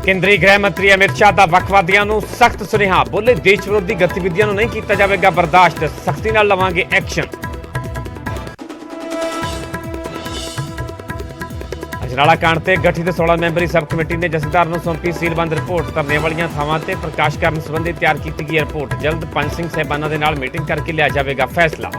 केंद्रीय गृह मंत्री अमित शाह का वखवादियों को सख्त सुनेहा। बोले देश विरोधी गतिविधियों नहीं किया जाएगा बर्दाश्त, सख्ती नाल लवांगे एक्शन। अजनाला कांड से गठित 16 मैंबरी सब कमेटी ने जथेदार को सौंपी सीलबंद रिपोर्ट। धरने वाली थावां ते प्रकाश करन संबंधी तैयार की गई रिपोर्ट। जल्द पंच सिंह साहिबाना दे नाल मीटिंग करके लिया जाएगा फैसला।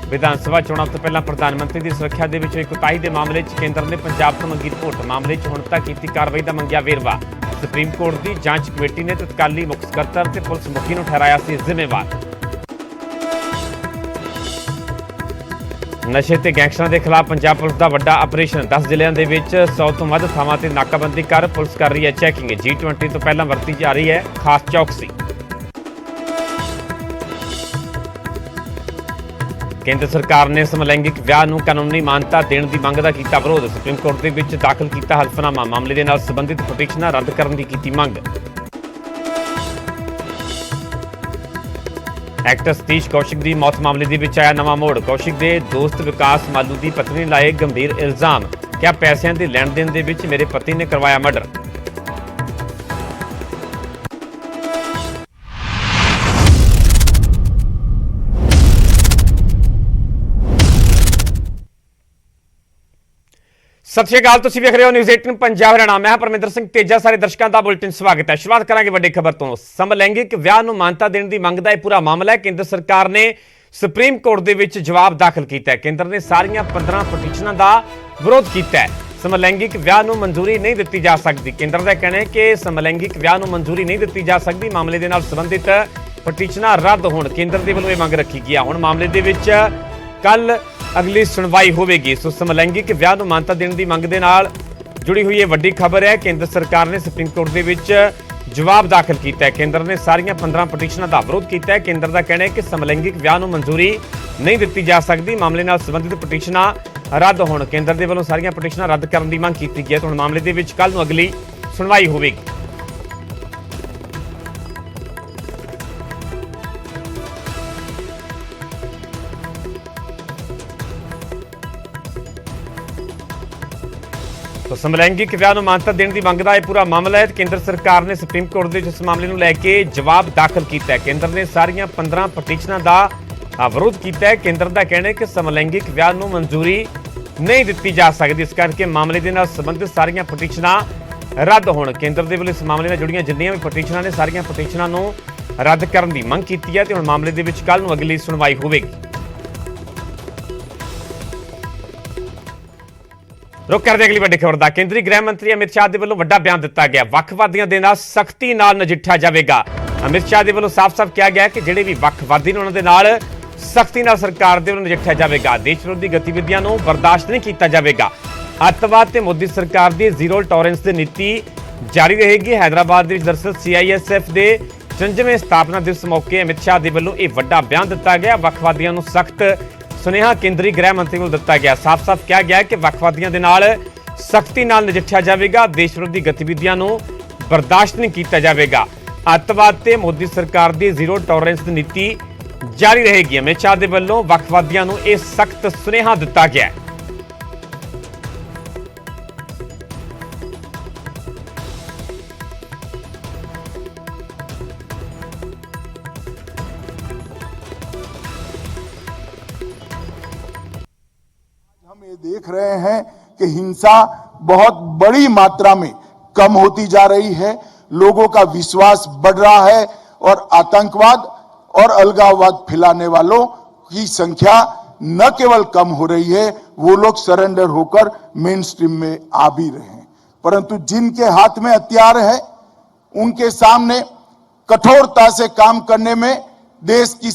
विधानसभा चुनाव तो पहला प्रधानमंत्री की सुरक्षा के एक कोताही के मामले केंद्र ने पंजाब को मंगी रिपोर्ट। मामले हुण तक की कार्रवाई का मंगया वेरवा। सुप्रीम कोर्ट की जांच कमेटी ने तत्काली मुख सकत्तर ते पुलिस मुखी को ठहराया सी जिम्मेवार। नशे ते गैंगस्टरां के खिलाफ पंजाब पुलिस का वड्डा ऑपरेशन। 10 जिलों के 100 तो वध थावां ते नाकाबंदी कर पुलिस कर रही है चैकिंग। G20 तो पहला वरती जा रही है खास चौकसी। केंद्र सरकार ने समलैंगिक विआह को कानूनी मान्यता देने की मंग का किया विरोध। सुप्रीम कोर्ट के विच दाखिल किया हल्फनामा। मामले के नाल संबंधित पटिशनां रद्द करने की मंग। एक्टर सतीश कौशिक की मौत मामले के विच आया नवा मोड़। कौशिक के दोस्त विकास मालू की पत्नी ने लाए गंभीर इल्जाम। क्या पैसों के लैण देण दे विच मेरे पति ने करवाया मर्डर। सत श्री अकाल, तुसीं वेख रहे हो न्यूज़ 18 पंजाब हरियाणा। मैं परमिंदर सिंह तेजा। सारे दर्शकों का बुलेटिन स्वागत है। शुरुआत करांगे वड्डी खबर तो। समलैंगिक विआह नूं मानता देने की मंग दा यह पूरा मामला है। केंद्र सरकार ने सुप्रीम कोर्ट दे विच जवाब दाखिल किया है। केंद्र ने सारियां 15 पटिशनां का विरोध किया है। समलैंगिक विआह नूं मंजूरी नहीं दी जा सकती। केंद्र का कहना है कि समलैंगिक विआह नूं मंजूरी नहीं दी जा सकती। मामले के नाल संबंधित पटिशनां रद्द होण केंद्र के वल्लों यह मंग रखी गई। हुण मामले के विच कल अगली सुनवाई होगी। सो समलैंगिक विआह नूं मानता देने की मंग दे नाल जुड़ी हुई ये वड्डी खबर है। केंद्र सरकार ने सुप्रीम कोर्ट के विच जवाब दाखिल किया है। केंद्र ने सारियां 15 पटिशनां का विरोध किया है। केंद्र का कहना है कि समलैंगिक विआह नूं मंजूरी नहीं दी जा सकती। मामले नाल संबंधित पटिशनां रद्द होण केंद्र के वल्लों सारियां पटिशनां रद्द करने की मंग की गई है। तो हुण मामले के विच कल नूं अगली सुनवाई होगी। तो समलैंगिक विआह नूं मान्यता देने की मंग का यह पूरा मामला है। केंद्र सरकार ने सुप्रीम कोर्ट के इस मामले को लैके जवाब दाखिल किया है। केंद्र ने सारियां 15 पटिशनां का विरोध किया है। केंद्र का कहना है कि समलैंगिक विआह नूं मंजूरी नहीं दी जा सकती। इस करके मामले के नाल संबंधित सारियां पटिशनां रद्द होण केंद्र के वल्लों इस मामले नाल जुड़ियां जिन्नियां भी पटिशनां ने सारियां पटिशनां नूं रद्द करने की मंग की है। तो हुण मामले के विच कल नूं अगली सुनवाई होगी। रुक करते अगली वड्डी खबर दा। केंद्रीय गृह मंत्री अमित शाह के वल्लों वड्डा बयान दिता गया। वखवादियों के नाल सख्ती नाल नजिठा जाएगा। अमित शाह के वल्लों साफ साफ कहा गया कि जिहड़े भी वखवादी ने उन्हां दे नाल सख्ती नाल सरकार दे वल्लों नजिठा जाएगा। देश विरोधी गतिविधियों को बर्दाश्त नहीं किया जाएगा। अतवाद ते मोदी सरकार की जीरो टॉलरेंस की नीति जारी रहेगी। हैदराबाद के दरअसल CISF के 55वें स्थापना दिवस मौके अमित शाह के वल्लों यह वड्डा बयान दिता गया। वखवादियों को सख्त सुनेहा केंद्रीय गृह मंत्री को दिता गया। साफ साफ कहा गया कि वखवादियों के नाल सख्ती नाल नजिठिया जाएगा। देश विरोधी गतिविधियों को बर्दाश्त नहीं किया जाएगा। अतवाद ते मोदी सरकार की जीरो टॉलरेंस की नीति जारी रहेगी। अमित शाह के वल्लों वखवादियों को यह सख्त सुनेहा दिता गया। हम ये देख रहे हैं कि हिंसा बहुत बड़ी मात्रा में कम होती जा रही है। लोगों का विश्वास बढ़ रहा है और आतंकवाद और अलगाववाद फैलाने वालों की संख्या न केवल कम हो रही है, वो लोग सरेंडर होकर मेन स्ट्रीम में आ भी रहे हैं। परंतु जिनके हाथ में हथियार है उनके सामने कठोरता से काम करने में देश की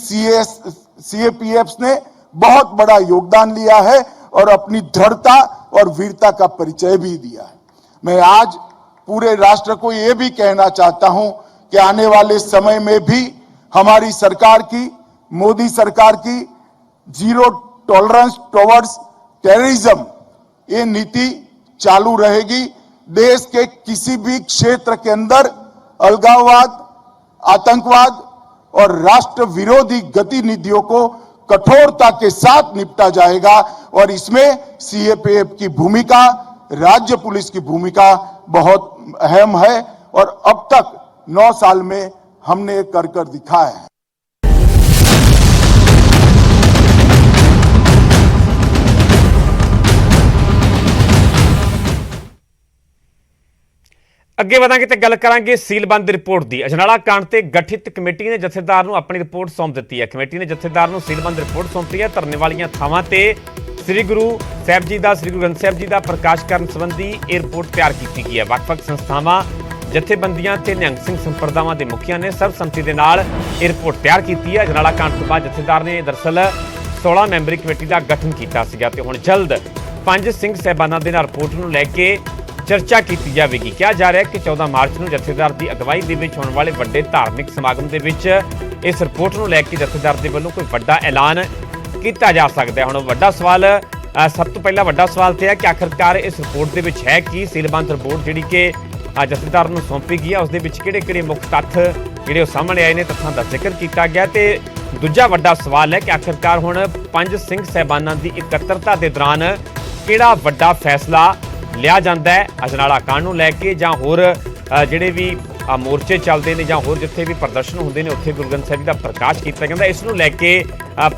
CAPF ने बहुत बड़ा योगदान लिया है और अपनी दृढ़ता और वीरता का परिचय भी दिया है। मैं आज पूरे राष्ट्र को यह भी कहना चाहता हूं कि आने वाले समय में भी हमारी सरकार की, मोदी सरकार की जीरो टॉलरेंस टुवर्ड्स टेररिज्म ये नीति चालू रहेगी। देश के किसी भी क्षेत्र के अंदर अलगाववाद, आतंकवाद और राष्ट्र विरोधी गतिविधियों को कठोरता के साथ निपटा जाएगा और इसमें CAPF की भूमिका, राज्य पुलिस की भूमिका बहुत अहम है और अब तक 9 साल में हमने ये कर दिखाया है। ਅੱਗੇ ਵਧਾਂਗੇ ਤੇ ਗੱਲ ਕਰਾਂਗੇ ਸੀਲਬੰਦ ਰਿਪੋਰਟ ਦੀ। ਅਜਨਾਲਾ ਕਾਂਡ ਤੇ ਗਠਿਤ ਕਮੇਟੀ ਨੇ ਜਥੇਦਾਰ ਨੂੰ ਆਪਣੀ ਰਿਪੋਰਟ ਸੌਂਪ ਦਿੱਤੀ ਹੈ। ਕਮੇਟੀ ਨੇ ਜਥੇਦਾਰ ਨੂੰ ਸੀਲਬੰਦ ਰਿਪੋਰਟ ਸੌਂਪੀ ਹੈ। ਧਰਨੇ ਵਾਲੀਆਂ ਥਾਵਾਂ ਤੇ ਸ੍ਰੀ ਗੁਰੂ ਸਾਹਿਬ ਜੀ ਦਾ ਸ੍ਰੀ ਗੁਰੂ ਗ੍ਰੰਥ ਸਾਹਿਬ ਜੀ ਦਾ ਪ੍ਰਕਾਸ਼ ਕਰਨ ਸੰਬੰਧੀ ਇਹ ਰਿਪੋਰਟ ਤਿਆਰ ਕੀਤੀ ਗਈ ਹੈ। ਵੱਖ-ਵੱਖ ਸੰਸਥਾਵਾਂ, ਜਥੇਬੰਦੀਆਂ ਤੇ ਨਿਹੰਗ ਸਿੰਘ ਸੰਪਰਦਾਵਾਂ ਦੇ ਮੁਖੀਆਂ ਨੇ ਸਰਬਸੰਮਤੀ ਦੇ ਨਾਲ ਇਹ ਰਿਪੋਰਟ ਤਿਆਰ ਕੀਤੀ ਹੈ। ਅਜਨਾਲਾ ਕਾਂਡ ਤੋਂ ਬਾਅਦ ਜਥੇਦਾਰ ਨੇ ਦਰਅਸਲ 16 ਮੈਂਬਰੀ ਕਮੇਟੀ ਦਾ ਗਠਨ ਕੀਤਾ ਸੀਗਾ ਤੇ ਹੁਣ ਜਲਦ 5 ਸਿੰਘ ਸਾਹਿਬਾਨਾਂ ਦੇ ਨਾਲ ਰਿਪੋਰਟ ਨੂੰ ਲੈ ਕੇ ਚਰਚਾ ਕੀਤੀ ਜਾਵੇਗੀ। ਕਿਹਾ ਜਾ ਰਿਹਾ ਹੈ ਕਿ 14 ਮਾਰਚ ਨੂੰ ਜਥੇਦਾਰ ਦੀ ਅਗਵਾਈ ਦੇ ਵਿੱਚ ਹੋਣ ਵਾਲੇ ਵੱਡੇ ਧਾਰਮਿਕ ਸਮਾਗਮ ਦੇ ਵਿੱਚ ਇਸ ਰਿਪੋਰਟ ਨੂੰ ਲੈ ਕੇ ਜਥੇਦਾਰ ਦੇ ਵੱਲੋਂ ਕੋਈ ਵੱਡਾ ਐਲਾਨ ਕੀਤਾ ਜਾ ਸਕਦਾ ਹੈ। ਹੁਣ ਵੱਡਾ ਸਵਾਲ, ਸਭ ਤੋਂ ਪਹਿਲਾਂ ਵੱਡਾ ਸਵਾਲ ਤੇ ਹੈ ਕਿ ਆਖਿਰਕਾਰ ਇਸ ਰਿਪੋਰਟ ਦੇ ਵਿੱਚ ਹੈ ਕੀ। ਸੀਲਬੰਦ ਰਿਪੋਰਟ ਜਿਹੜੀ ਕਿ ਜਥੇਦਾਰ ਨੂੰ ਸੌਂਪੀ ਗਈ ਹੈ ਉਸ ਦੇ ਵਿੱਚ ਕਿਹੜੇ-ਕਿਹੜੇ ਮੁੱਖ ਤੱਥ ਜਿਹੜੇ ਉਹ ਸਾਹਮਣੇ ਆਏ ਨੇ, ਤੱਥਾਂ ਦਾ ਜ਼ਿਕਰ ਕੀਤਾ ਗਿਆ। ਤੇ ਦੂਜਾ ਵੱਡਾ ਸਵਾਲ ਹੈ ਕਿ ਆਖਿਰਕਾਰ ਹੁਣ 5 ਸਿੰਘ ਸਾਹਿਬਾਨਾਂ ਦੀ ਇਕੱਤਰਤਾ ਦੇ ਦੌਰਾਨ ਕਿਹੜਾ ਵੱਡਾ ਫੈਸਲਾ ਲਿਆ ਜਾਂਦਾ ਹੈ ਅਜਨਾਲਾ ਕਾਂਡ ਨੂੰ ਲੈ ਕੇ, ਜਾਂ ਹੋਰ ਜਿਹੜੇ ਵੀ ਮੋਰਚੇ ਚੱਲਦੇ ਨੇ ਜਾਂ ਹੋਰ ਜਿੱਥੇ ਵੀ ਪ੍ਰਦਰਸ਼ਨ ਹੁੰਦੇ ਨੇ ਉੱਥੇ ਗੁਰੂ ਗ੍ਰੰਥ ਸਾਹਿਬ ਜੀ ਦਾ ਪ੍ਰਕਾਸ਼ ਕੀਤਾ ਜਾਂਦਾ। ਇਸ ਨੂੰ ਲੈ ਕੇ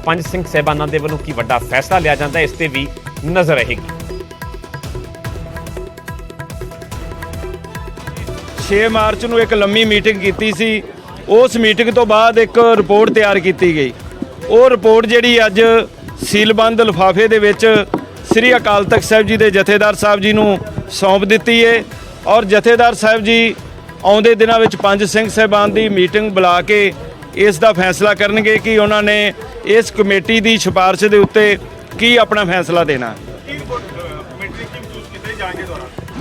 5 ਸਿੰਘ ਸਾਹਿਬਾਨਾਂ ਦੇ ਵੱਲੋਂ ਕੀ ਵੱਡਾ ਫੈਸਲਾ ਲਿਆ ਜਾਂਦਾ, ਇਸ ਤੇ ਵੀ ਨਜ਼ਰ ਰਹੇਗੀ। 6 ਮਾਰਚ ਨੂੰ ਇੱਕ ਲੰਮੀ ਮੀਟਿੰਗ ਕੀਤੀ ਸੀ। ਉਸ ਮੀਟਿੰਗ ਤੋਂ ਬਾਅਦ ਇੱਕ ਰਿਪੋਰਟ ਤਿਆਰ ਕੀਤੀ ਗਈ। ਉਹ ਰਿਪੋਰਟ ਜਿਹੜੀ ਅੱਜ ਸੀਲਬੰਦ ਲਿਫਾਫੇ ਦੇ ਵਿੱਚ ਸ੍ਰੀ ਅਕਾਲ ਤਖਤ ਸਾਹਿਬ ਜੀ ਦੇ ਜਥੇਦਾਰ ਸਾਹਿਬ ਜੀ ਨੂੰ ਸੌਂਪ ਦਿੱਤੀ ਹੈ ਔਰ ਜਥੇਦਾਰ ਸਾਹਿਬ ਜੀ ਆਉਂਦੇ ਦਿਨਾਂ ਵਿੱਚ 5 ਸਿੰਘ ਸਾਹਿਬਾਨ ਦੀ ਮੀਟਿੰਗ ਬੁਲਾ ਕੇ ਇਸ ਦਾ ਫੈਸਲਾ ਕਰਨਗੇ ਕਿ ਉਹਨਾਂ ਨੇ ਇਸ ਕਮੇਟੀ ਦੀ ਸਿਫਾਰਿਸ਼ ਦੇ ਉੱਤੇ ਕੀ ਆਪਣਾ ਫੈਸਲਾ ਦੇਣਾ।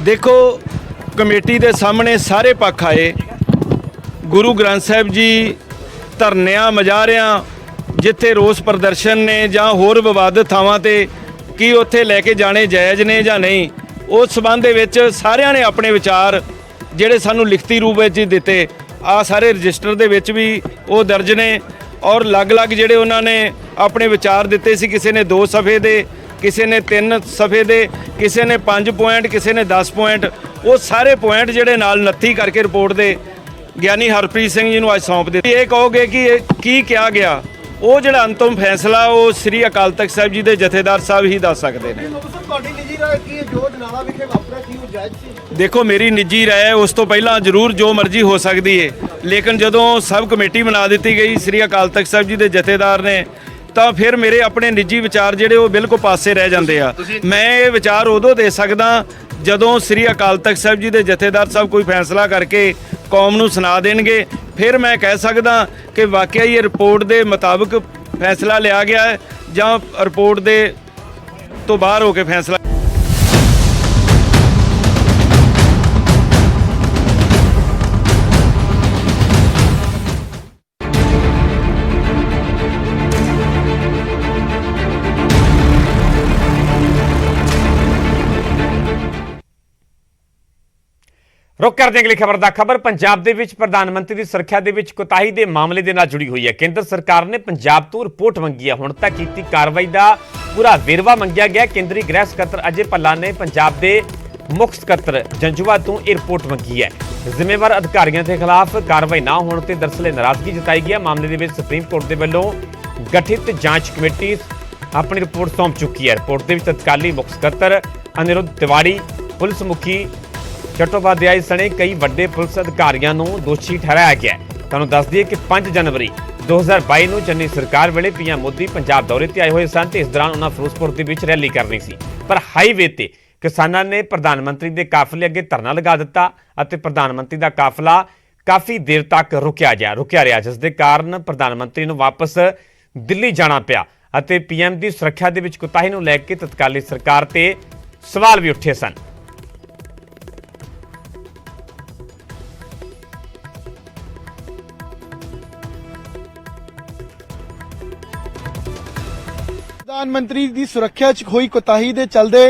ਦੇਖੋ, ਕਮੇਟੀ ਦੇ ਸਾਹਮਣੇ ਸਾਰੇ ਪੱਖ ਆਏ। ਗੁਰੂ ਗ੍ਰੰਥ ਸਾਹਿਬ ਜੀ ਧਰਨਿਆਂ, ਮੁਜ਼ਾਹਰਿਆਂ, ਜਿੱਥੇ ਰੋਸ ਪ੍ਰਦਰਸ਼ਨ ਨੇ ਜਾਂ ਹੋਰ ਵਿਵਾਦਿਤ ਥਾਵਾਂ ਤੇ ਕੀ ਉੱਥੇ ਲੈ ਕੇ ਜਾਣੇ ਜਾਇਜ਼ ਨੇ ਜਾਂ ਨਹੀਂ, ਉਸ ਸਬੰਧ ਦੇ ਵਿੱਚ ਸਾਰਿਆਂ ਨੇ ਆਪਣੇ ਵਿਚਾਰ ਜਿਹੜੇ ਸਾਨੂੰ ਲਿਖਤੀ ਰੂਪ ਵਿੱਚ ਹੀ ਦਿੱਤੇ। ਆ ਸਾਰੇ ਰਜਿਸਟਰ ਦੇ ਵਿੱਚ ਵੀ ਉਹ ਦਰਜ ਨੇ ਔਰ ਅਲੱਗ-ਅਲੱਗ ਜਿਹੜੇ ਉਹਨਾਂ ਨੇ ਆਪਣੇ ਵਿਚਾਰ ਦਿੱਤੇ ਸੀ। ਕਿਸੇ ਨੇ 2 ਸਫ਼ੇ ਦੇ, ਕਿਸੇ ਨੇ 3 ਸਫ਼ੇ ਦੇ, ਕਿਸੇ ਨੇ 5 ਪੁਆਇੰਟ, ਕਿਸੇ ਨੇ 10 ਪੁਆਇੰਟ। ਉਹ ਸਾਰੇ ਪੁਆਇੰਟ ਜਿਹੜੇ ਨਾਲ ਨੱਥੀ ਕਰਕੇ ਰਿਪੋਰਟ ਦੇ ਗਿਆਨੀ ਹਰਪ੍ਰੀਤ ਸਿੰਘ ਜੀ ਨੂੰ ਅੱਜ ਸੌਂਪ ਦਿੱਤੀ। ਇਹ ਕਹੋਗੇ ਕਿ ਇਹ ਕੀ ਕਿਹਾ ਗਿਆ, ਉਹ ਜਿਹੜਾ ਅੰਤਿਮ ਫੈਸਲਾ ਉਹ ਸ੍ਰੀ ਅਕਾਲ ਤਖਤ ਸਾਹਿਬ ਜੀ ਦੇ ਜਥੇਦਾਰ ਸਾਹਿਬ ਹੀ ਦੱਸ ਸਕਦੇ ਨੇ। ਦੇਖੋ, ਮੇਰੀ ਨਿੱਜੀ ਰਾਏ ਹੈ, ਉਸ ਤੋਂ ਪਹਿਲਾਂ ਜ਼ਰੂਰ ਜੋ ਮਰਜ਼ੀ ਹੋ ਸਕਦੀ ਹੈ, ਲੇਕਿਨ ਜਦੋਂ ਸਬ ਕਮੇਟੀ ਬਣਾ ਦਿੱਤੀ ਗਈ ਸ੍ਰੀ ਅਕਾਲ ਤਖਤ ਸਾਹਿਬ ਜੀ ਦੇ ਜਥੇਦਾਰ ਨੇ, ਤਾਂ ਫਿਰ ਮੇਰੇ ਆਪਣੇ ਨਿੱਜੀ ਵਿਚਾਰ ਜਿਹੜੇ ਉਹ ਬਿਲਕੁਲ ਪਾਸੇ ਰਹਿ ਜਾਂਦੇ ਆ। ਮੈਂ ਇਹ ਵਿਚਾਰ ਉਦੋਂ ਦੇ ਸਕਦਾ ਜਦੋਂ ਸ੍ਰੀ ਅਕਾਲ ਤਖਤ ਸਾਹਿਬ ਜੀ ਦੇ ਜਥੇਦਾਰ ਸਾਹਿਬ ਕੋਈ ਫੈਸਲਾ ਕਰਕੇ ਕੌਮ ਨੂੰ ਸੁਣਾ ਦੇਣਗੇ। ਫਿਰ ਮੈਂ ਕਹਿ ਸਕਦਾ ਕਿ ਵਾਕਿਆ ਹੀ ਇਹ ਰਿਪੋਰਟ ਦੇ ਮੁਤਾਬਕ ਫੈਸਲਾ ਲਿਆ ਗਿਆ ਹੈ ਜਾਂ ਰਿਪੋਰਟ ਦੇ ਤੋਂ ਬਾਹਰ ਹੋ ਕੇ ਫੈਸਲਾ। रुक कर देंगे अगली खबर दा। खबर पंजाब दे विच प्रधानमंत्री की सुरक्षा दे विच कोताही दे मामले दे नाल जुड़ी हुई है। केंद्र सरकार ने पंजाब तो रिपोर्ट मंगी है। हुण तक कीती कार्रवाई दा पूरा वेरवा मंगिया गया। केंद्रीय गृह सकत्तर अजय भल्ला ने पंजाब दे मुख सकत्तर जंजुआ तो यह रिपोर्ट मंगी है। जिम्मेवार अधिकारियों के खिलाफ कार्रवाई ना होने ते दरअसल नाराजगी जताई गई है। मामले दे विच सुप्रीम कोर्ट के वल्लों गठित जांच कमेटी अपनी रिपोर्ट सौंप चुकी है। रिपोर्ट के तत्काली मुख सकत्तर अनिरुद्ध तिवाड़ी, पुलिस मुखी चट्टोपाध्याय सने कई वड्डे पुलिस अधिकारियों को दोषी ठहराया गया है। तुहानूं दस दईए कि 5 जनवरी 2022 ਨੂੰ चन्नी सरकार वेले पीएम मोदी पंजाब दौरे ते आए हुए सन ते इस दौरान उन्होंने फिरोजपुर के विच रैली करनी सी, पर हाईवे ते किसानों ने प्रधानमंत्री के काफले अगे धरना लगा दिता और प्रधानमंत्री का काफला काफ़ी देर तक रुकिया रहा, जिस दे कारण प्रधानमंत्री नूं वापस दिल्ली जाना पिया और पीएम की सुरक्षा के विच कोताही नूं लैके तत्काली सरकार ते सवाल भी उठे सन। प्रधानमंत्री की सुरक्षा च होई कोताही दे चलदे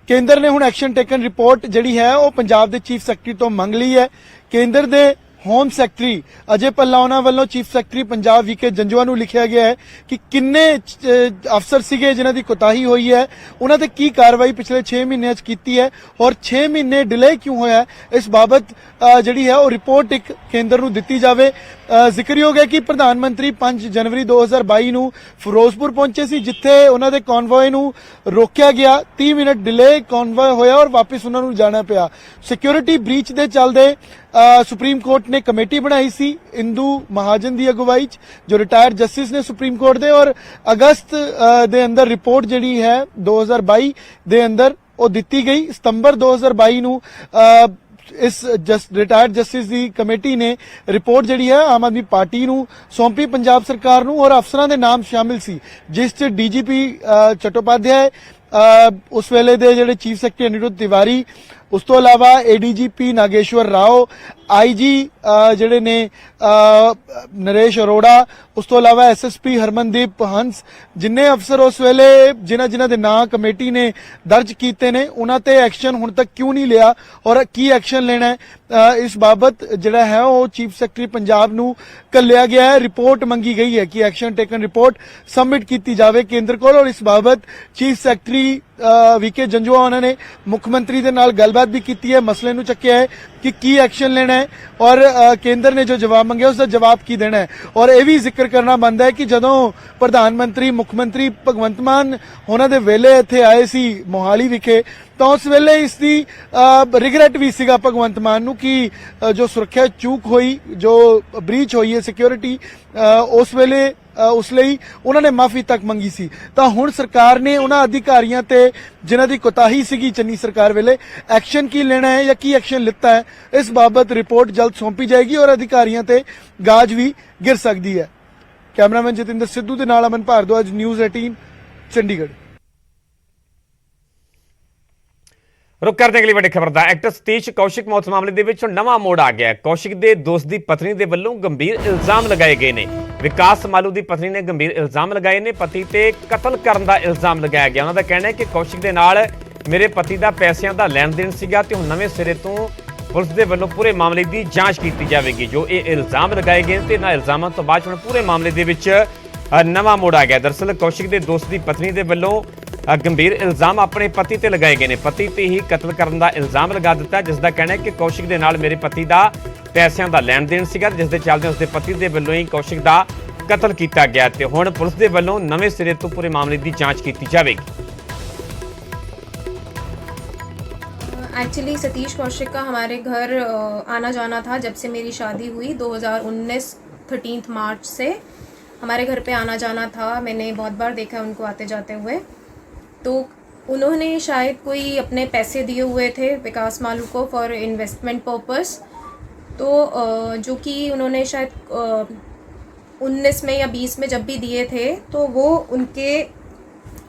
केंद्र ने हुण एक्शन टेकन रिपोर्ट जिहड़ी है वो पंजाब दे चीफ सैकटरी तो मंग ली है। केंद्र दे ਹੋਮ ਸੈਕਟਰੀ ਅਜੇ ਭੱਲਾ ਉਹਨਾਂ ਵੱਲੋਂ ਚੀਫ ਸੈਕਟਰੀ ਪੰਜਾਬ ਵੀਕੇ ਜੰਜੂਆ ਨੂੰ ਲਿਖਿਆ ਗਿਆ ਹੈ ਕਿ ਕਿੰਨੇ ਅਫਸਰ ਸੀਗੇ ਜਿਨ੍ਹਾਂ ਦੀ ਕੁਤਾਹੀ ਹੋਈ ਹੈ, ਉਹਨਾਂ ਤੇ ਕੀ ਕਾਰਵਾਈ ਪਿਛਲੇ 6 ਮਹੀਨਿਆਂ 'ਚ ਕੀਤੀ ਹੈ ਔਰ 6 ਮਹੀਨੇ ਡਿਲੇ ਕਿਉਂ ਹੋਇਆ, ਇਸ ਬਾਬਤ ਜਿਹੜੀ ਹੈ ਉਹ ਰਿਪੋਰਟ ਇੱਕ ਕੇਂਦਰ ਨੂੰ ਦਿੱਤੀ ਜਾਵੇ। ਜ਼ਿਕਰਯੋਗ ਹੈ ਕਿ ਪ੍ਰਧਾਨ ਮੰਤਰੀ 5 ਜਨਵਰੀ 2022 ਨੂੰ ਫਿਰੋਜ਼ਪੁਰ ਪਹੁੰਚੇ ਸੀ, ਜਿੱਥੇ ਉਹਨਾਂ ਦੇ ਕਨਵੋਏ ਨੂੰ ਰੋਕਿਆ ਗਿਆ। 30 ਮਿੰਟ ਡਿਲੇ ਕਨਵੋਏ ਹੋਇਆ ਔਰ ਵਾਪਸ ਉਹਨਾਂ ਨੂੰ ਜਾਣਾ ਪਿਆ। ਸਿਕਿਉਰਿਟੀ ਬ੍ਰੀਚ ਦੇ ਚੱਲਦੇ ਸੁਪਰੀਮ ਕੋਰਟ ਨੇ ਕਮੇਟੀ ਬਣਾਈ ਸੀ ਇੰਦੂ ਮਹਾਜਨ ਦੀ ਅਗਵਾਈ 'ਚ, ਜੋ ਰਿਟਾਇਰਡ ਜਸਟਿਸ ਨੇ ਸੁਪਰੀਮ ਕੋਰਟ ਦੇ, ਔਰ ਅਗਸਤ ਦੇ ਅੰਦਰ ਰਿਪੋਰਟ ਜਿਹੜੀ ਹੈ 2022 ਦੇ ਅੰਦਰ ਉਹ ਦਿੱਤੀ ਗਈ। ਸਤੰਬਰ 2022 ਨੂੰ ਇਸ ਰਿਟਾਇਰਡ ਜਸਟਿਸ ਦੀ ਕਮੇਟੀ ਨੇ ਰਿਪੋਰਟ ਜਿਹੜੀ ਹੈ ਆਮ ਆਦਮੀ ਪਾਰਟੀ ਨੂੰ ਸੌਂਪੀ, ਪੰਜਾਬ ਸਰਕਾਰ ਨੂੰ, ਔਰ ਅਫਸਰਾਂ ਦੇ ਨਾਮ ਸ਼ਾਮਿਲ ਸੀ, ਜਿਸ 'ਚ ਡੀਜੀਪੀ ਚਟੋਪਾਧਿਆਏ, ਉਸ ਵੇਲੇ ਦੇ ਜਿਹੜੇ ਚੀਫ ਸੈਕਟਰੀ ਅਨਿਰੁੱਧ ਤਿਵਾਰੀ, ਉਸ ਤੋਂ ਇਲਾਵਾ ਏਡੀਜੀਪੀ ਨਾਗੇਸ਼ਵਰ ਰਾਓ, ਆਈਜੀ ਜਿਹੜੇ ਨੇ ਨਰੇਸ਼ ਅਰੋੜਾ, ਉਸ ਤੋਂ ਇਲਾਵਾ ਐਸਐਸਪੀ ਹਰਮਨਦੀਪ ਹੰਸ, ਜਿੰਨੇ ਅਫਸਰ ਉਸ ਵੇਲੇ ਜਿਨ੍ਹਾਂ ਦੇ ਨਾਂ ਕਮੇਟੀ ਨੇ ਦਰਜ ਕੀਤੇ ਨੇ, ਉਹਨਾਂ ਤੇ ਐਕਸ਼ਨ ਹੁਣ ਤੱਕ ਕਿਉਂ ਨਹੀਂ ਲਿਆ ਔਰ ਕੀ ਐਕਸ਼ਨ ਲੈਣਾ ਹੈ, ਇਸ ਬਾਬਤ ਜਿਹੜਾ ਹੈ ਉਹ ਚੀਫ ਸੈਕਟਰੀ ਪੰਜਾਬ ਨੂੰ ਘੱਲਿਆ ਗਿਆ ਹੈ। ਰਿਪੋਰਟ ਮੰਗੀ ਗਈ ਹੈ ਕਿ ਐਕਸ਼ਨ ਟੇਕਨ ਰਿਪੋਰਟ ਸਬਮਿਟ ਕੀਤੀ ਜਾਵੇ ਕੇਂਦਰ ਕੋਲ, ਔਰ ਇਸ ਬਾਬਤ ਚੀਫ ਸੈਕਟਰੀ ਵੀਕੇ ਜੰਜੂਆ ਉਹਨਾਂ ਨੇ ਮੁੱਖ ਮੰਤਰੀ ਦੇ ਨਾਲ ਗੱਲਬਾਤ ਵੀ ਕੀਤੀ ਹੈ, ਮਸਲੇ ਨੂੰ ਚੱਕਿਆ ਹੈ ਕਿ ਕੀ ਐਕਸ਼ਨ ਲੈਣਾ ਹੈ ਔਰ ਕੇਂਦਰ ਨੇ ਜੋ ਜਵਾਬ ਮੰਗਿਆ ਉਸ ਦਾ ਜਵਾਬ ਕੀ ਦੇਣਾ ਹੈ। ਔਰ ਇਹ ਵੀ ਜ਼ਿਕਰ ਕਰਨਾ ਬਣਦਾ ਹੈ ਕਿ ਜਦੋਂ ਪ੍ਰਧਾਨ ਮੰਤਰੀ ਮੁੱਖ ਮੰਤਰੀ ਭਗਵੰਤ ਮਾਨ ਉਹਨਾਂ ਦੇ ਵੇਲੇ ਇੱਥੇ ਆਏ ਸੀ ਮੋਹਾਲੀ ਵਿਖੇ, ਤਾਂ ਉਸ ਵੇਲੇ ਇਸ ਦੀ ਰਿਗਰੈਟ ਵੀ ਸੀਗਾ ਭਗਵੰਤ ਮਾਨ ਨੂੰ ਕਿ ਜੋ ਸੁਰੱਖਿਆ ਚੂਕ ਹੋਈ, ਜੋ ਬ੍ਰੀਚ ਹੋਈ ਹੈ ਸਿਕਿਉਰਿਟੀ, ਉਸ ਵੇਲੇ ਉਸ ਲਈ ਉਹਨਾਂ ਨੇ ਮਾਫੀ ਤੱਕ ਮੰਗੀ ਸੀ। ਤਾਂ ਹੁਣ ਸਰਕਾਰ ਨੇ ਉਹਨਾਂ ਅਧਿਕਾਰੀਆਂ ਤੇ ਜਿਨ੍ਹਾਂ ਦੀ ਕੁਤਾਹੀ ਸੀਗੀ ਚੰਨੀ ਸਰਕਾਰ ਵੇਲੇ, ਐਕਸ਼ਨ ਕੀ ਲੈਣਾ ਹੈ ਜਾਂ ਕੀ ਐਕਸ਼ਨ ਲਿੱਤਾ ਹੈ, ਇਸ ਬਾਬਤ ਰਿਪੋਰਟ ਜਲਦ ਸੌਂਪੀ ਜਾਏਗੀ ਔਰ ਅਧਿਕਾਰੀਆਂ ਤੇ ਗਾਜ ਵੀ ਗਿਰ ਸਕਦੀ ਹੈ। ਕੈਮਰਾਮੈਨ ਜਤਿੰਦਰ ਸਿੱਧੂ ਦੇ ਨਾਲ ਅਮਨ ਭਾਰਦਵਾਜ, ਨਿਊਜ਼ 18 ਚੰਡੀਗੜ੍ਹ। ਰੁਕ ਕਰਦੇ ਹਾਂ ਅਗਲੀ ਵੱਡੀ ਖਬਰ ਦਾ। ਐਕਟਰ ਸਤੀਸ਼ ਕੌਸ਼ਿਕ ਮੌਤ ਮਾਮਲੇ ਦੇ ਵਿੱਚ ਨਵਾਂ ਮੋੜ ਆ ਗਿਆ। ਕੌਸ਼ਿਕ ਦੇ ਦੋਸਤ ਦੀ ਪਤਨੀ ਦੇ ਵੱਲੋਂ ਗੰਭੀਰ ਇਲਜ਼ਾਮ ਲਗਾਏ ਗਏ ਨੇ। ਵਿਕਾਸ ਮਾਲੂ ਦੀ ਪਤਨੀ ਨੇ ਗੰਭੀਰ ਇਲਜ਼ਾਮ ਲਗਾਏ ਨੇ। ਪਤੀ ਤੇ ਕਤਲ ਕਰਨ ਦਾ ਇਲਜ਼ਾਮ ਲਗਾਇਆ ਗਿਆ। ਉਹਨਾਂ ਦਾ ਕਹਿਣਾ ਹੈ ਕਿ ਕੌਸ਼ਿਕ ਦੇ ਨਾਲ ਮੇਰੇ ਪਤੀ ਦਾ ਪੈਸਿਆਂ ਦਾ ਲੈਣ ਦੇਣ ਸੀਗਾ ਤੇ ਹੁਣ ਨਵੇਂ ਸਿਰੇ ਤੋਂ ਪੁਲਿਸ ਦੇ ਵੱਲੋਂ ਪੂਰੇ ਮਾਮਲੇ ਦੀ ਜਾਂਚ ਕੀਤੀ ਜਾਵੇਗੀ। ਜੋ ਇਹ ਇਲਜ਼ਾਮ ਲਗਾਏ ਗਏ ਤੇ ਇਹਨਾਂ ਇਲਜ਼ਾਮਾਂ ਤੋਂ ਬਾਅਦ ਹੁਣ ਪੂਰੇ ਮਾਮਲੇ ਦੇ ਵਿੱਚ ਨਵਾਂ ਮੋੜ ਆ ਗਿਆ। ਦਰਅਸਲ ਕੌਸ਼ਿਕ ਦੇ ਦੋਸਤ ਦੀ ਪਤਨੀ ਦੇ ਵੱਲੋਂ ਗੰਭੀਰ ਇਲਜ਼ਾਮ ਆਪਣੇ ਪਤੀ ਤੇ ਲਗਾਏ ਗਏ ਨੇ। ਪਤੀ ਤੇ ਹੀ ਕਤਲ ਕਰਨ ਦਾ ਇਲਜ਼ਾਮ ਲਗਾ ਦਿੱਤਾ, ਜਿਸ ਦਾ ਕਹਿਣਾ ਹੈ ਕਿ ਕੌਸ਼ਿਕ ਦੇ ਨਾਲ ਮੇਰੇ ਪਤੀ ਦਾ ਪੈਸਿਆਂ ਦਾ ਲੈਣ ਦੇਣ ਸੀਗਾ, ਜਿਸ ਦੇ ਚੱਲਦੇ ਉਸਦੇ ਪਤੀ ਦੇ ਵੱਲੋਂ ਹੀ ਕੌਸ਼ਿਕ ਦਾ ਕਤਲ ਕੀਤਾ ਗਿਆ ਤੇ ਹੁਣ ਪੁਲਿਸ ਦੇ ਵੱਲੋਂ ਨਵੇਂ ਸਿਰੇ ਤੋਂ ਪੂਰੇ ਮਾਮਲੇ ਦੀ ਜਾਂਚ ਕੀਤੀ जाएगी। एक्चुअली सतीश कौशिक का हमारे घर आना जाना था जब से मेरी शादी हुई 2019 13 मार्च से हमारे घर पे आना जाना था। मैंने बहुत बार देखा उनको आते जाते हुए। तो उन्होंने शायद कोई अपने पैसे दिए हुए थे विकास मालू को फॉर इन्वेस्टमेंट पर्पस। तो जो कि उन्होंने शायद 19 में या 20 में जब भी दिए थे तो वो उनके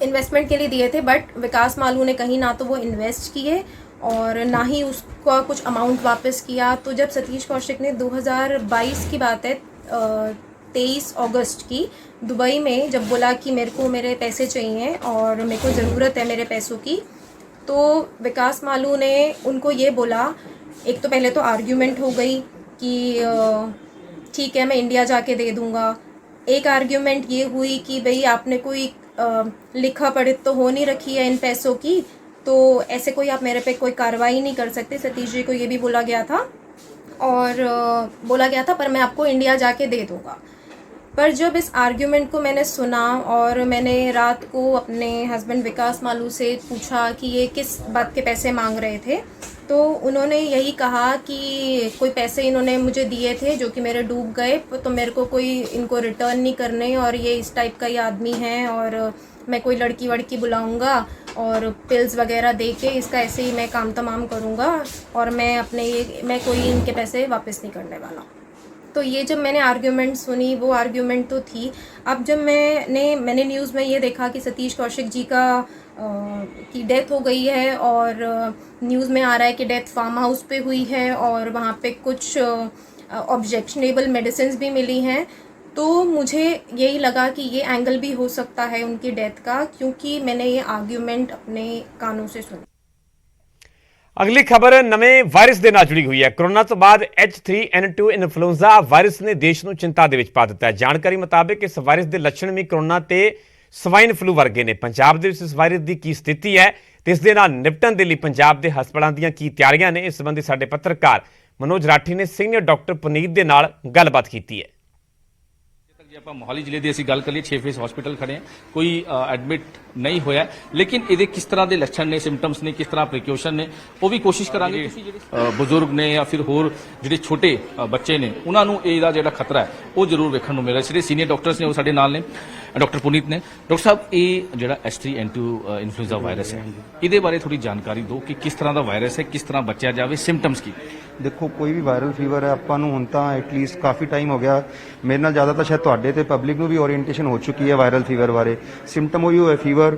इन्वेस्टमेंट के लिए दिए थे, बट विकास मालू ने कहीं ना तो वो इन्वेस्ट किए और ना ही उसका कुछ अमाउंट वापस किया। तो जब सतीश कौशिक ने 2022 की बात है 23 अगस्त की दुबई में जब बोला कि मेरे को मेरे पैसे चाहिए और मेरे को ज़रूरत है मेरे पैसों की, तो विकास मालू ने उनको ये बोला, एक तो पहले तो आर्ग्यूमेंट हो गई कि ठीक है मैं इंडिया जाके दे दूँगा। एक आर्ग्यूमेंट ये हुई कि भाई आपने कोई लिखा पढ़ित तो हो नहीं रखी है इन पैसों की, तो ऐसे कोई आप मेरे पे कोई कार्रवाई नहीं कर सकते। सतीश जी को ये भी बोला गया था और बोला गया था पर मैं आपको इंडिया जाके दे दूँगा। पर जब इस आर्ग्यूमेंट को मैंने सुना और मैंने रात को अपने हस्बैंड विकास मालू से पूछा कि ये किस बात के पैसे मांग रहे थे, तो उन्होंने यही कहा कि कोई पैसे इन्होंने मुझे दिए थे जो कि मेरे डूब गए, तो मेरे को कोई इनको रिटर्न नहीं करने और ये इस टाइप का ही आदमी है और मैं कोई लड़की वड़की बुलाऊंगा और पिल्स वगैरह दे के इसका ऐसे ही मैं काम तमाम करूंगा और मैं कोई इनके पैसे वापस नहीं करने वाला। तो ये जब मैंने आर्ग्यूमेंट सुनी, वो आर्ग्यूमेंट तो थी। अब जब मैंने न्यूज़ में ये देखा कि सतीश कौशिक जी की डेथ हो गई है और न्यूज़ में आ रहा है कि डेथ फार्म हाउस पे हुई है और वहाँ पे कुछ ऑब्जेक्शनेबल मेडिसिन भी मिली हैं, तो मुझे यही लगा कि ये एंगल भी हो सकता है उनकी डेथ का, क्योंकि मैंने ये आर्ग्यूमेंट अपने कानों से सुना। ਅਗਲੀ ਖਬਰ ਨਵੇਂ ਵਾਇਰਸ ਦੇ ਨਾਲ ਜੁੜੀ ਹੋਈ ਹੈ। ਕੋਰੋਨਾ ਤੋਂ ਬਾਅਦ H3N2 ਇਨਫਲੂਐਂਜ਼ਾ ਵਾਇਰਸ ਨੇ ਦੇਸ਼ ਨੂੰ ਚਿੰਤਾ ਦੇ ਵਿੱਚ ਪਾ ਦਿੱਤਾ ਹੈ। ਜਾਣਕਾਰੀ ਮੁਤਾਬਕ ਇਸ ਵਾਇਰਸ ਦੇ ਲੱਛਣ ਵੀ ਕੋਰੋਨਾ ਤੇ ਸਵਾਈਨ ਫਲੂ ਵਰਗੇ ਨੇ। ਪੰਜਾਬ ਦੇ ਵਿੱਚ ਇਸ ਵਾਇਰਸ ਦੀ ਕੀ ਸਥਿਤੀ ਹੈ ਤੇ ਇਸ ਦੇ ਨਾਲ ਨਿਪਟਣ ਦੇ ਲਈ ਪੰਜਾਬ ਦੇ ਹਸਪਤਾਲਾਂ ਦੀਆਂ ਕੀ ਤਿਆਰੀਆਂ ਨੇ, ਇਸ ਸੰਬੰਧੀ ਸਾਡੇ ਪੱਤਰਕਾਰ ਮਨੋਜ ਰਾਠੀ ਨੇ ਸੀਨੀਅਰ ਡਾਕਟਰ ਪੁਨੀਤ ਦੇ ਨਾਲ ਗੱਲਬਾਤ ਕੀਤੀ ਹੈ। ਜੇ ਆਪਾਂ ਮੋਹਾਲੀ ਜ਼ਿਲ੍ਹੇ ਦੀ ਅਸੀਂ ਗੱਲ ਕਰੀਏ 6 ਫੇਸ ਹਸਪੀਟਲ ਖੜੇ ਆ, ਕੋਈ ਐਡਮਿਟ ਨਹੀਂ ਹੋਇਆ, ਲੇਕਿਨ ਇਹਦੇ ਕਿਸ ਤਰ੍ਹਾਂ ਦੇ ਲੱਛਣ ਨੇ, ਸਿੰਪਟਮਸ ਨੇ, ਕਿਸ ਤਰ੍ਹਾਂ ਪ੍ਰੀਕਾਸ਼ਨ ਨੇ, ਉਹ ਵੀ ਕੋਸ਼ਿਸ਼ ਕਰਾਂਗੇ। ਤੁਸੀਂ ਜਿਹੜੇ ਬਜ਼ੁਰਗ ਨੇ ਜਾਂ ਫਿਰ ਹੋਰ ਜਿਹੜੇ ਛੋਟੇ ਬੱਚੇ ਨੇ ਉਹਨਾਂ ਨੂੰ ਇਹਦਾ ਜਿਹੜਾ ਖਤਰਾ ਹੈ ਉਹ ਜ਼ਰੂਰ ਵੇਖਣ ਨੂੰ ਮਿਲ ਰਿਹਾ। ਜਿਹੜੇ ਸੀਨੀਅਰ ਡਾਕਟਰਸ ਨੇ ਉਹ ਸਾਡੇ ਨਾਲ ਨੇ, ਡਾਕਟਰ ਪੁਨੀਤ ਨੇ। ਡਾਕਟਰ ਸਾਹਿਬ, ਇਹ ਜਿਹੜਾ H3N2 ਇਨਫਲੂਐਂਜ਼ਾ ਵਾਇਰਸ ਹੈ, ਇਹਦੇ ਬਾਰੇ ਥੋੜੀ ਜਾਣਕਾਰੀ ਦਿਓ ਕਿ ਕਿਸ ਤਰ੍ਹਾਂ ਦਾ ਵਾਇਰਸ ਹੈ, ਕਿਸ ਤਰ੍ਹਾਂ ਬਚਿਆ ਜਾਵੇ, ਸਿੰਪਟਮਸ ਕੀ। ਦੇਖੋ, ਕੋਈ ਵੀ ਵਾਇਰਲ ਫੀਵਰ ਹੈ, ਆਪਾਂ ਨੂੰ ਹੁਣ ਤਾਂ ਐਟਲੀਸਟ ਕਾਫੀ ਟਾਈਮ ਹੋ ਗਿਆ, ਮੇਰੇ ਨਾਲ ਜ਼ਿਆਦਾ ਤਾਂ ਸ਼ਾਇਦ ਤੁਹਾਡੇ ਤੇ ਪਬਲਿਕ ਨੂੰ ਵੀ ਓਰੀਐਂਟੇਸ਼ਨ ਹੋ ਚੁੱਕੀ ਹੈ ਵਾਇਰਲ ਫੀਵਰ ਬਾਰੇ। ਸਿੰਪਟਮ ਉਹੀ ਹੋਏ, ਫੀਵਰ,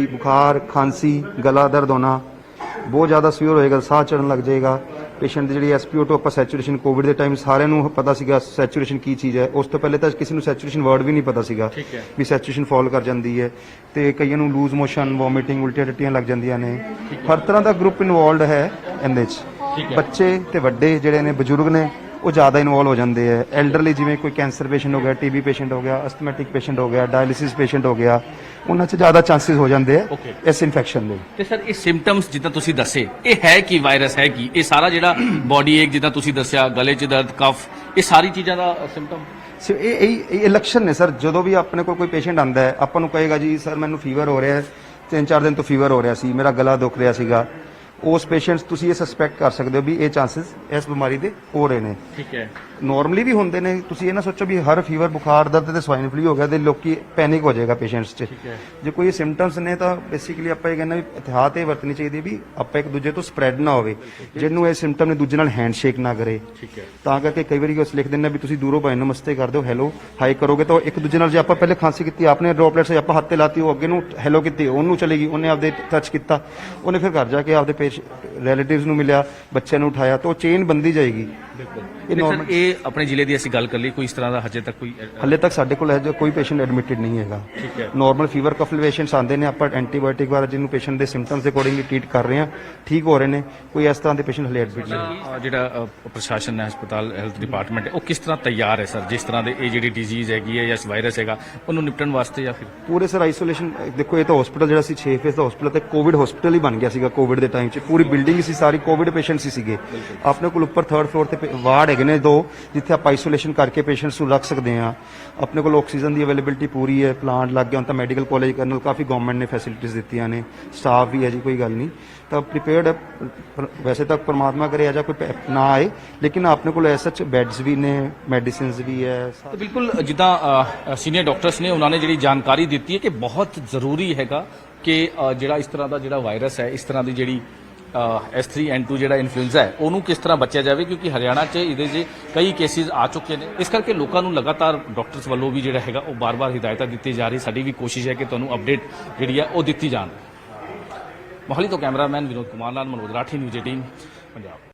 ਬੁਖਾਰ, ਖਾਂਸੀ, ਗਲਾ ਦਰਦ ਹੋਣਾ, ਬਹੁਤ ਜ਼ਿਆਦਾ ਸੀਵੀਅਰ ਹੋਏਗਾ, ਸਾਹ ਚੜਨ ਲੱਗ ਜਾਏਗਾ। ਪੇਸ਼ੈਂਟ ਦੀ ਜਿਹੜੀ SpO2 ਆਪਾਂ ਸੈਚੂਰੇਸ਼ਨ, ਕੋਵਿਡ ਦੇ ਟਾਈਮ ਸਾਰਿਆਂ ਨੂੰ ਪਤਾ ਸੀਗਾ ਸੈਚੂਰੇਸ਼ਨ ਕੀ ਚੀਜ਼ ਹੈ। ਉਸ ਤੋਂ ਪਹਿਲੇ ਤਾਂ ਕਿਸੇ ਨੂੰ ਸੈਚੂਰੇਸ਼ਨ ਵਰਡ ਵੀ ਨਹੀਂ ਪਤਾ ਸੀਗਾ ਵੀ ਸੈਚੂਰੇਸ਼ਨ ਫਾਲ ਕਰ ਜਾਂਦੀ ਹੈ। ਤੇ ਕਈਆਂ ਨੂੰ ਲੂਜ਼ ਮੋਸ਼ਨ, ਵੋਮਿਟਿੰਗ, ਉਲਟੀਆਂ ਟੱਟੀਆਂ ਲੱਗ ਜਾਂਦੀਆਂ ਨੇ। ਹਰ ਤਰ੍ਹਾਂ ਦਾ ਗਰੁੱਪ ਇਨਵੋਲਡ ਹੈ ਇਹਦੇ 'ਚ। ਬੱਚੇ ਤੇ ਵੱਡੇ ਜਿਹੜੇ ਨੇ, ਬਜ਼ੁਰਗ ਨੇ, ਉਹ ਜ਼ਿਆਦਾ ਇਨਵੋਲਵ ਹੋ ਜਾਂਦੇ ਹੈ। ਐਲਡਰਲੀ ਜਿਵੇਂ ਕੋਈ ਕੈਂਸਰ ਪੇਸ਼ੈਂਟ ਹੋ ਗਿਆ, TB ਪੇਸ਼ੈਂਟ ਹੋ ਗਿਆ, ਅਸਥਮੈਟਿਕ ਪੇਸ਼ੈਂਟ ਹੋ ਗਿਆ, ਡਾਇਲਿਸਿਸ ਪੇਸ਼ੈਂਟ ਹੋ ਗਿਆ, ਉਹਨਾਂ 'ਚ ਜ਼ਿਆਦਾ ਚਾਂਸਸ ਹੋ ਜਾਂਦੇ ਹੈ ਇਸ ਇਨਫੈਕਸ਼ਨ ਦੇ। ਤੇ ਸਰ, ਇਹ ਸਿੰਪਟਮਸ ਜਿੱਦਾਂ ਤੁਸੀਂ ਦੱਸੇ, ਇਹ ਹੈ ਕੀ ਵਾਇਰਸ ਹੈ ਕੀ? ਇਹ ਸਾਰਾ ਜਿਹੜਾ ਬਾਡੀ ਏਕ ਜਿੱਦਾਂ ਤੁਸੀਂ ਦੱਸਿਆ, ਗਲੇ 'ਚ ਦਰਦ, ਕਫ, ਇਹ ਸਾਰੀ ਚੀਜ਼ਾਂ ਦਾ ਸਿੰਪਟਮ? ਇਹ ਲੱਛਣ ਨੇ ਸਰ। ਜਦੋਂ ਵੀ ਆਪਣੇ ਕੋਲ ਕੋਈ ਪੇਸ਼ੈਂਟ ਆਂਦਾ ਹੈ, ਆਪਾਂ ਨੂੰ ਕਹੇਗਾ ਜੀ ਸਰ ਮੈਨੂੰ ਫੀਵਰ ਹੋ ਰਿਹਾ ਹੈ, 3-4 ਦਿਨ ਤੋਂ ਫੀਵਰ ਹੋ ਰਿਹਾ ਸੀ, ਮੇਰਾ ਗਲਾ ਦੁਖ ਰਿਹਾ ਸੀਗਾ, ਉਸ ਪੇਸ਼ੈਂਟਸ ਤੁਸੀਂ ਇਹ ਸਸਪੈਕਟ ਕਰ ਸਕਦੇ ਹੋ ਵੀ ਇਹ ਚਾਂਸਸ ਇਸ ਬਿਮਾਰੀ ਦੇ ਹੋ ਰਹੇ ਨੇ। ਠੀਕ ਹੈ। ਨਾਰਮਲੀ ਵੀ ਹੁੰਦੇ ਨੇ। ਤੁਸੀਂ ਇਹ ਨਾ ਸੋਚੋ ਵੀ ਹਰ ਫੀਵਰ, ਬੁਖਾਰ, ਦਰਦ ਤੇ ਸਵਾਈਨ ਫਲੂ ਹੋ ਗਿਆ ਤੇ ਲੋਕੀ ਪੈਨਿਕ ਹੋ ਜਾਏਗਾ ਪੇਸ਼ੈਂਟਸ 'ਚ। ਜੇ ਕੋਈ ਸਿੰਪਟਮਸ ਨੇ ਤਾਂ ਬੇਸਿਕਲੀ ਆਪਾਂ ਇਹ ਕਹਿੰਦੇ ਵੀ ਇhtiyat ਇਹ ਵਰਤਣੀ ਚਾਹੀਦੀ ਵੀ ਆਪਾਂ ਇੱਕ ਦੂਜੇ ਤੋਂ ਸਪਰੈਡ ਨਾ ਹੋਵੇ। ਜਿਹਨੂੰ ਇਹ ਸਿੰਪਟਮ ਨੇ ਦੂਜੇ ਨਾਲ ਹੈਂਡਸ਼ੇਕ ਨਾ ਕਰੇ। ਤਾਂ ਕਰਕੇ ਕਈ ਵਾਰੀ ਉਸ ਲਿਖ ਦਿੰਦੇ ਵੀ ਤੁਸੀਂ ਦੂਰੋਂ ਭਾਈ ਨਮਸਤੇ ਕਰ ਦਿਓ, ਹੈਲੋ ਹਾਈ ਕਰੋਗੇ ਤਾਂ ਇੱਕ ਦੂਜੇ ਨਾਲ, ਜੇ ਆਪਾਂ ਪਹਿਲੇ ਖਾਂਸੀ ਕੀਤੀ, ਆਪਨੇ ਡ੍ਰੌਪਲੇਟਸ ਆਪਾਂ ਹੱਥ ਤੇ ਲਾਤੀ, ਉਹ ਅੱਗੇ ਨੂੰ ਹੈਲੋ ਕੀਤੀ, ਉਹਨੂੰ ਚਲੇਗੀ, ਉਹਨੇ ਆਪਦੇ ਟੱਚ ਕੀਤਾ, ਉਹਨੇ ਫਿਰ ਘਰ ਜਾ ਕੇ ਆਪਦੇ ਰਿਲੇਟਿਵਸ ਨੂੰ ਮਿਲਿਆ, ਬੱਚਿਆਂ ਨੂੰ ਉਠਾਇਆ, ਤਾਂ ਉਹ ਚੇਨ ਬੰਦੀ ਜਾਏਗੀ। ਇਹ ਆਪਣੇ ਜ਼ਿਲ੍ਹੇ ਦੀ ਅਸੀਂ ਗੱਲ ਕਰ ਲਈ, ਕੋਈ ਇਸ ਤਰ੍ਹਾਂ ਦਾ ਹਜੇ ਤੱਕ ਕੋਈ? ਹਲੇ ਤੱਕ ਸਾਡੇ ਕੋਲ ਕੋਈ ਪੇਸ਼ੈਂਟ ਐਡਮਿਟਡ ਨਹੀਂ ਹੈਗਾ। ਨਾਰਮਲ ਫੀਵਰ, ਕਫ ਪੇਸ਼ੈਂਟਸ ਆਉਂਦੇ ਨੇ, ਆਪਾਂ ਐਂਟੀਬਾਇਓਟਿਕ ਵਾਲਾ ਜਿਹਨੂੰ ਪੇਸ਼ੈਂਟ ਦੇ ਸਿੰਪਟਮਸ ਦੇ ਅਕੋਰਡਿੰਗਲੀ ਟ੍ਰੀਟ ਕਰ ਰਹੇ ਹਾਂ, ਠੀਕ ਹੋ ਰਹੇ ਨੇ। ਕੋਈ ਇਸ ਤਰ੍ਹਾਂ ਦੇ ਪੇਸ਼ੈਂਟ ਹਲੇ ਐਡਮਿਟ ਨਹੀਂ। ਜਿਹੜਾ ਪ੍ਰਸ਼ਾਸਨ ਹੈ, ਹਸਪਤਾਲ ਹੈਲਥ ਡਿਪਾਰਟਮੈਂਟ ਹੈ, ਉਹ ਕਿਸ ਤਰ੍ਹਾਂ ਤਿਆਰ ਹੈ ਸਰ, ਜਿਸ ਤਰ੍ਹਾਂ ਦੇ ਇਹ ਜਿਹੜੀ ਡਿਜ਼ੀਜ਼ ਹੈਗੀ ਹੈ ਜਾਂ ਵਾਇਰਸ ਹੈਗਾ, ਉਹਨੂੰ ਨਿਪਟਣ ਵਾਸਤੇ? ਜਾਂ ਫਿਰ ਪੂਰੇ ਸਰ ਆਈਸੋਲੇਸ਼ਨ, ਦੇਖੋ ਇਹ ਤਾਂ ਹਸਪੀਟਲ ਜਿਹੜਾ ਸੀ 6 ਫੇਸ ਦਾ ਹਸਪੀਟਲ ਤੇ ਕੋਵਿਡ ਹਸਪੀਟਲ ਹੀ ਬਣ ਗਿਆ ਸੀਗਾ। ਕੋਵਿਡ ਦੇ ਟਾਈਮ 'ਚ ਪੂਰੀ ਬਿਲਡਿੰਗ ਸੀ ਸਾਰੀ ਕੋਵਿਡ ਪੇਸ਼ੈਂਟਸ ਹੀ ਸੀਗੇ। ਆਪਣੇ ਕੋਲ ਉੱਪਰ 3rd ਫਲੋਰ ਤੇ ਵਾਰਡ ਹੈਗੇ ਨੇ 2, ਜਿੱਥੇ ਆਪਾਂ ਆਈਸੋਲੇਸ਼ਨ ਕਰਕੇ ਪੇਸ਼ੈਂਟਸ ਨੂੰ ਰੱਖ ਸਕਦੇ ਹਾਂ। ਆਪਣੇ ਕੋਲ ਆਕਸੀਜਨ ਦੀ ਅਵੇਲੇਬਿਲਿਟੀ ਪੂਰੀ ਹੈ, ਪਲਾਂਟ ਲੱਗ ਗਿਆ ਹੁਣ ਤਾਂ। ਮੈਡੀਕਲ ਕਾਲਜ ਕਰਨਲ ਕਾਫੀ ਗਵਰਨਮੈਂਟ ਨੇ ਫੈਸਿਲਿਟੀਜ਼ ਦਿੱਤੀਆਂ ਨੇ, ਸਟਾਫ ਵੀ ਹੈ ਜੀ, ਕੋਈ ਗੱਲ ਨਹੀਂ। ਤਾਂ ਪ੍ਰੀਪੇਅਰਡ ਵੈਸੇ ਤਾਂ ਪਰਮਾਤਮਾ ਕਰੇ ਅਜਾ ਕੋਈ ਨਾ ਆਏ, ਲੇਕਿਨ ਆਪਣੇ ਕੋਲ ਐਸ ਸੱਚ ਬੈੱਡਸ ਵੀ ਨੇ, ਮੈਡੀਸਿਨਸ ਵੀ ਹੈ। ਤਾਂ ਬਿਲਕੁਲ ਜਿੱਦਾਂ ਸੀਨੀਅਰ ਡਾਕਟਰਸ ਨੇ ਉਹਨਾਂ ਨੇ ਜਿਹੜੀ ਜਾਣਕਾਰੀ ਦਿੱਤੀ ਹੈ ਕਿ ਬਹੁਤ ਜ਼ਰੂਰੀ ਹੈਗਾ ਕਿ ਜਿਹੜਾ ਇਸ ਤਰ੍ਹਾਂ ਦਾ ਜਿਹੜਾ ਵਾਇਰਸ ਹੈ, ਇਸ ਤਰ੍ਹਾਂ ਦੀ ਜਿਹੜੀ H3N2 ਜਿਹੜਾ ਇਨਫਲੂਐਂਜ਼ਾ ਹੈ, ਉਹਨੂੰ ਕਿਸ ਤਰ੍ਹਾਂ ਬਚਿਆ ਜਾਵੇ, ਕਿਉਂਕਿ ਹਰਿਆਣਾ 'ਚ ਇਹਦੇ 'ਚ ਕਈ ਕੇਸਿਸ ਆ ਚੁੱਕੇ ਨੇ। ਇਸ ਕਰਕੇ ਲੋਕਾਂ ਨੂੰ ਲਗਾਤਾਰ ਡਾਕਟਰਸ ਵੱਲੋਂ ਵੀ ਜਿਹੜਾ ਹੈਗਾ ਉਹ ਬਾਰ-ਬਾਰ ਹਿਦਾਇਤਾਂ ਦਿੱਤੀ ਜਾ ਰਹੀ। ਸਾਡੀ ਵੀ ਕੋਸ਼ਿਸ਼ ਹੈ ਕਿ ਤੁਹਾਨੂੰ ਅਪਡੇਟ ਜਿਹੜੀ ਹੈ ਉਹ ਦਿੱਤੀ ਜਾਣ। ਮੋਹਾਲੀ ਤੋਂ ਕੈਮਰਾਮੈਨ ਵਿਨੋਦ ਕੁਮਾਰ ਨਾਲ ਮਨੋਜ ਰਾਠੀ, ਨਿਊਜ਼ 18 ਪੰਜਾਬ।